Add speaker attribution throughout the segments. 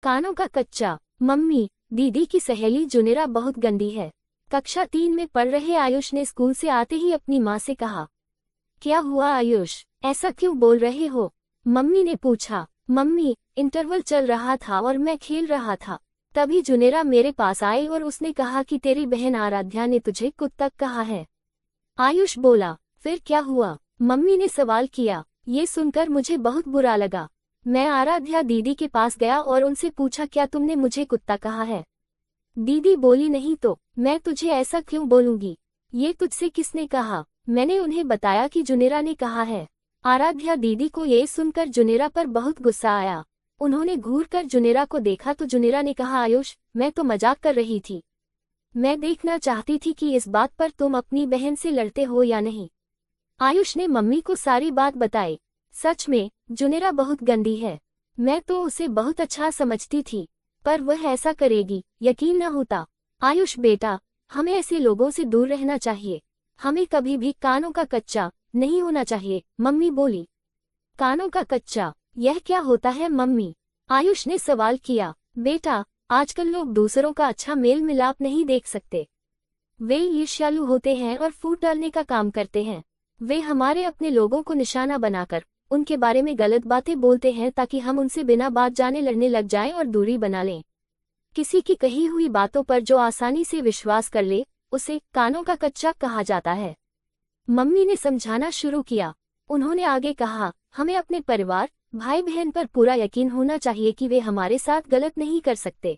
Speaker 1: कानों का कच्चा। मम्मी, दीदी की सहेली जुनेरा बहुत गंदी है। कक्षा 3 में पढ़ रहे आयुष ने स्कूल से आते ही अपनी माँ से कहा। क्या हुआ आयुष, ऐसा क्यों बोल रहे हो? मम्मी ने पूछा। मम्मी, इंटरवल चल रहा था और मैं खेल रहा था। तभी जुनेरा मेरे पास आई और उसने कहा कि तेरी बहन आराध्या ने तुझे कुत्ता कहा है। आयुष बोला। फिर क्या हुआ? मम्मी ने सवाल किया। ये सुनकर मुझे बहुत बुरा लगा। मैं आराध्या दीदी के पास गया और उनसे पूछा, क्या तुमने मुझे कुत्ता कहा है? दीदी बोली, नहीं तो मैं तुझे ऐसा क्यों बोलूंगी? ये तुझसे किसने कहा? मैंने उन्हें बताया कि जुनेरा ने कहा है। आराध्या दीदी को ये सुनकर जुनेरा पर बहुत गुस्सा आया। उन्होंने घूरकर जुनेरा को देखा तो जुनेरा ने कहा, आयुष, मैं तो मजाक कर रही थी। मैं देखना चाहती थी कि इस बात पर तुम अपनी बहन से लड़ते हो या नहीं। आयुष ने मम्मी को सारी बात बताई। सच में जुनेरा बहुत गंदी है। मैं तो उसे बहुत अच्छा समझती थी, पर वह ऐसा करेगी यकीन न होता। आयुष बेटा, हमें ऐसे लोगों से दूर रहना चाहिए। हमें कभी भी कानों का कच्चा नहीं होना चाहिए, मम्मी बोली। कानों का कच्चा, यह क्या होता है मम्मी? आयुष ने सवाल किया। बेटा, आजकल लोग दूसरों का अच्छा मेल मिलाप नहीं देख सकते। वे ईर्ष्यालु होते हैं और फूट डालने का काम करते हैं। वे हमारे अपने लोगों को निशाना बनाकर उनके बारे में गलत बातें बोलते हैं ताकि हम उनसे बिना बात जाने लड़ने लग जाएं और दूरी बना लें। किसी की कही हुई बातों पर जो आसानी से विश्वास कर ले, उसे कानों का कच्चा कहा जाता है। मम्मी ने समझाना शुरू किया। उन्होंने आगे कहा, हमें अपने परिवार, भाई बहन पर पूरा यकीन होना चाहिए कि वे हमारे साथ गलत नहीं कर सकते।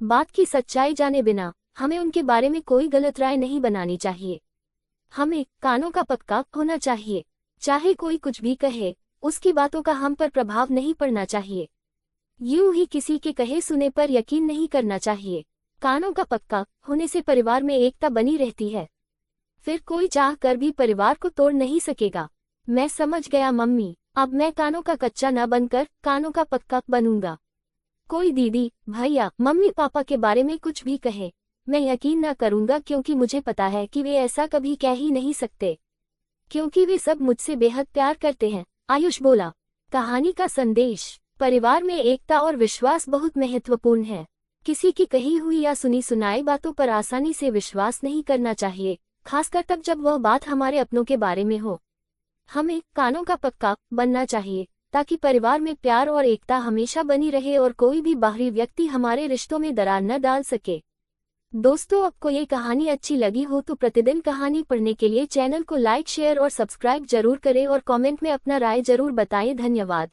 Speaker 1: बात की सच्चाई जाने बिना हमें उनके बारे में कोई गलत राय नहीं बनानी चाहिए। हमें कानों का पक्का होना चाहिए। चाहे कोई कुछ भी कहे, उसकी बातों का हम पर प्रभाव नहीं पड़ना चाहिए। यूं ही किसी के कहे सुने पर यकीन नहीं करना चाहिए। कानों का पक्का होने से परिवार में एकता बनी रहती है। फिर कोई चाह कर भी परिवार को तोड़ नहीं सकेगा। मैं समझ गया मम्मी, अब मैं कानों का कच्चा न बनकर कानों का पक्का बनूंगा। कोई दीदी, भैया, मम्मी पापा के बारे में कुछ भी कहे, मैं यकीन न करूंगा, क्योंकि मुझे पता है कि वे ऐसा कभी कह ही नहीं सकते, क्योंकि वे सब मुझसे बेहद प्यार करते हैं। आयुष बोला। कहानी का संदेश। परिवार में एकता और विश्वास बहुत महत्वपूर्ण है। किसी की कही हुई या सुनी सुनाई बातों पर आसानी से विश्वास नहीं करना चाहिए, खासकर तब जब वह बात हमारे अपनों के बारे में हो। हमें कानों का पक्का बनना चाहिए ताकि परिवार में प्यार और एकता हमेशा बनी रहे और कोई भी बाहरी व्यक्ति हमारे रिश्तों में दरार न डाल सके। दोस्तों, आपको ये कहानी अच्छी लगी हो तो प्रतिदिन कहानी पढ़ने के लिए चैनल को लाइक, शेयर और सब्सक्राइब जरूर करें और कमेंट में अपना राय जरूर बताएं। धन्यवाद।